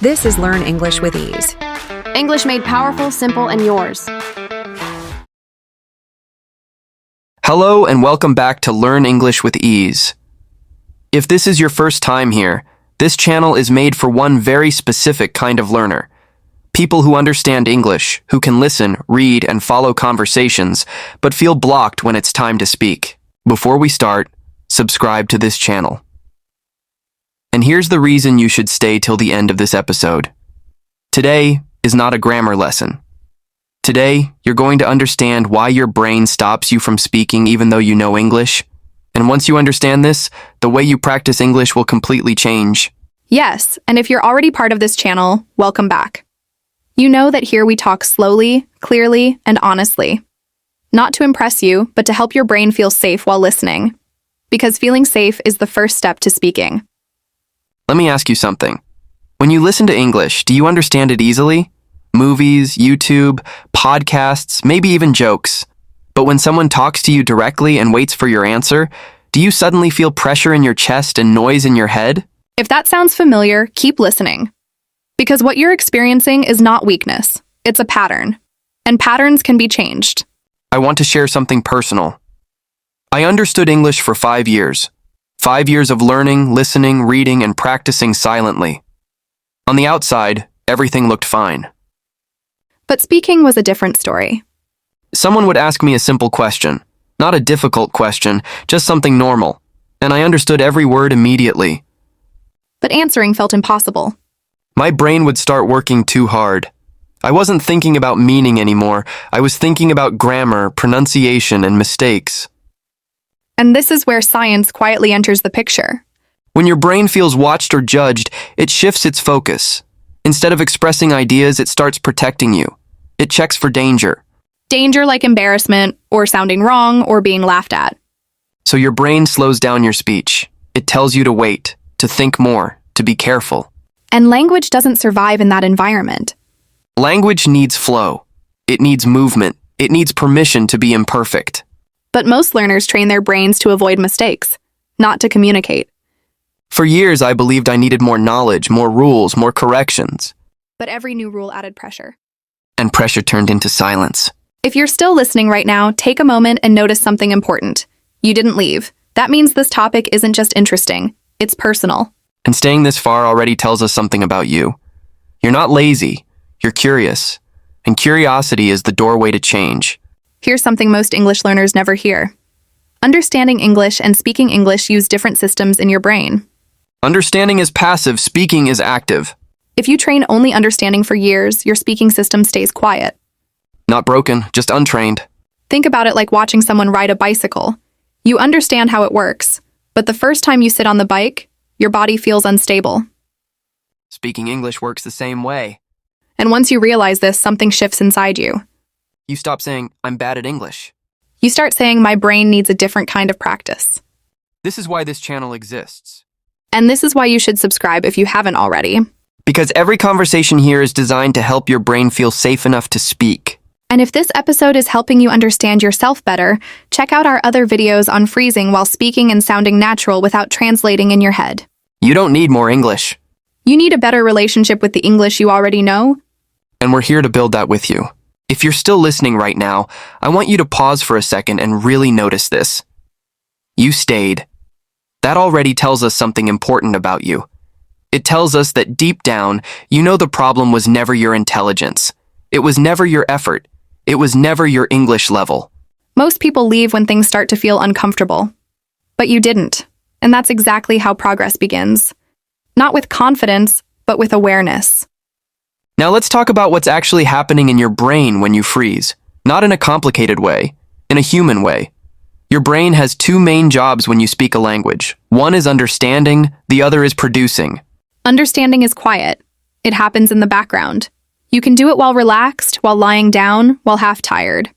This is Learn English with Ease. English made powerful, simple, and yours. Hello and welcome back to Learn English with Ease. If this is your first time here, this channel is made for one very specific kind of learner. People who understand English, who can listen, read, and follow conversations, but feel blocked when it's time to speak. Before we start, subscribe to this channel. And here's the reason you should stay till the end of this episode. Today is not a grammar lesson. Today, you're going to understand why your brain stops you from speaking even though you know English. And once you understand this, the way you practice English will completely change. Yes, and if you're already part of this channel, welcome back. You know that here we talk slowly, clearly, and honestly. Not to impress you, but to help your brain feel safe while listening. Because feeling safe is the first step to speaking. Let me ask you something. When you listen to English, do you understand it easily? Movies, YouTube, podcasts, maybe even jokes. But when someone talks to you directly and waits for your answer, do you suddenly feel pressure in your chest and noise in your head? If that sounds familiar, keep listening. Because what you're experiencing is not weakness, it's a pattern. And patterns can be changed. I want to share something personal. I understood English for 5 years. 5 years of learning, listening, reading, and practicing silently. On the outside, everything looked fine. But speaking was a different story. Someone would ask me a simple question, not a difficult question, just something normal, and I understood every word immediately. But answering felt impossible. My brain would start working too hard. I wasn't thinking about meaning anymore. I was thinking about grammar, pronunciation, and mistakes. And this is where science quietly enters the picture. When your brain feels watched or judged, it shifts its focus. Instead of expressing ideas, it starts protecting you. It checks for danger. Danger like embarrassment, or sounding wrong, or being laughed at. So your brain slows down your speech. It tells you to wait, to think more, to be careful. And language doesn't survive in that environment. Language needs flow. It needs movement. It needs permission to be imperfect. But most learners train their brains to avoid mistakes, not to communicate. For years, I believed I needed more knowledge, more rules, more corrections. But every new rule added pressure. And pressure turned into silence. If you're still listening right now, take a moment and notice something important. You didn't leave. That means this topic isn't just interesting, it's personal. And staying this far already tells us something about you. You're not lazy, you're curious. And curiosity is the doorway to change. Here's something most English learners never hear. Understanding English and speaking English use different systems in your brain. Understanding is passive, speaking is active. If you train only understanding for years, your speaking system stays quiet. Not broken, just untrained. Think about it like watching someone ride a bicycle. You understand how it works, but the first time you sit on the bike, your body feels unstable. Speaking English works the same way. And once you realize this, something shifts inside you. You stop saying, I'm bad at English. You start saying, my brain needs a different kind of practice. This is why this channel exists. And this is why you should subscribe if you haven't already. Because every conversation here is designed to help your brain feel safe enough to speak. And if this episode is helping you understand yourself better, check out our other videos on freezing while speaking and sounding natural without translating in your head. You don't need more English. You need a better relationship with the English you already know. And we're here to build that with you. If you're still listening right now, I want you to pause for a second and really notice this. You stayed. That already tells us something important about you. It tells us that deep down, you know the problem was never your intelligence. It was never your effort. It was never your English level. Most people leave when things start to feel uncomfortable. But you didn't. And that's exactly how progress begins. Not with confidence, but with awareness. Now let's talk about what's actually happening in your brain when you freeze. Not in a complicated way, in a human way. Your brain has two main jobs when you speak a language. One is understanding, the other is producing. Understanding is quiet. It happens in the background. You can do it while relaxed, while lying down, while half tired.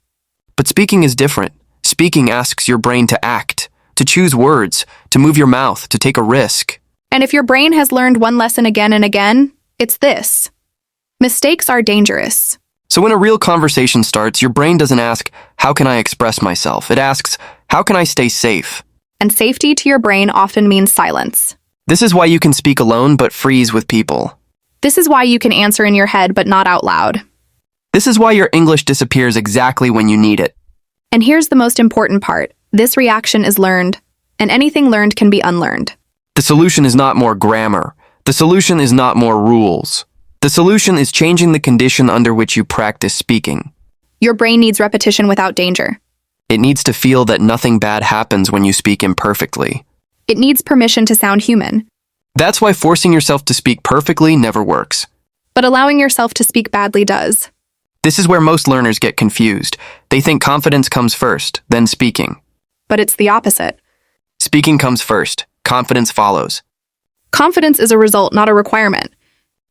But speaking is different. Speaking asks your brain to act, to choose words, to move your mouth, to take a risk. And if your brain has learned one lesson again and again, it's this. Mistakes are dangerous. So when a real conversation starts, your brain doesn't ask, how can I express myself? It asks, how can I stay safe? And safety to your brain often means silence. This is why you can speak alone but freeze with people. This is why you can answer in your head but not out loud. This is why your English disappears exactly when you need it. And here's the most important part. This reaction is learned, and anything learned can be unlearned. The solution is not more grammar. The solution is not more rules. The solution is changing the condition under which you practice speaking. Your brain needs repetition without danger. It needs to feel that nothing bad happens when you speak imperfectly. It needs permission to sound human. That's why forcing yourself to speak perfectly never works. But allowing yourself to speak badly does. This is where most learners get confused. They think confidence comes first, then speaking. But it's the opposite. Speaking comes first. Confidence follows. Confidence is a result, not a requirement.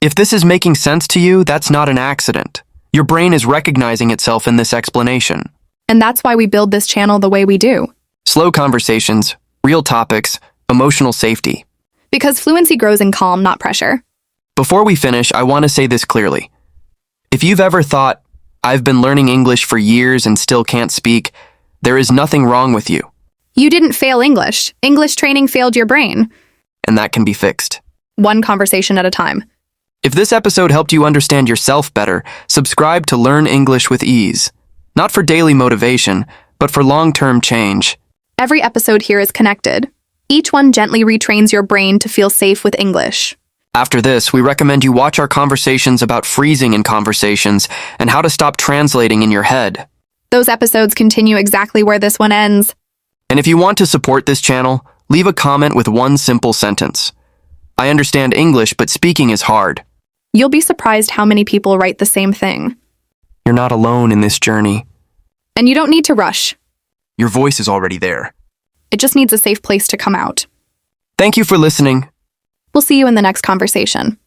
If this is making sense to you, that's not an accident. Your brain is recognizing itself in this explanation. And that's why we build this channel the way we do. Slow conversations, real topics, emotional safety. Because fluency grows in calm, not pressure. Before we finish, I want to say this clearly. If you've ever thought, I've been learning English for years and still can't speak, there is nothing wrong with you. You didn't fail English. English training failed your brain. And that can be fixed. One conversation at a time. If this episode helped you understand yourself better, subscribe to Learn English with Ease. Not for daily motivation, but for long-term change. Every episode here is connected. Each one gently retrains your brain to feel safe with English. After this, we recommend you watch our conversations about freezing in conversations and how to stop translating in your head. Those episodes continue exactly where this one ends. And if you want to support this channel, leave a comment with one simple sentence. I understand English, but speaking is hard. You'll be surprised how many people write the same thing. You're not alone in this journey. And you don't need to rush. Your voice is already there. It just needs a safe place to come out. Thank you for listening. We'll see you in the next conversation.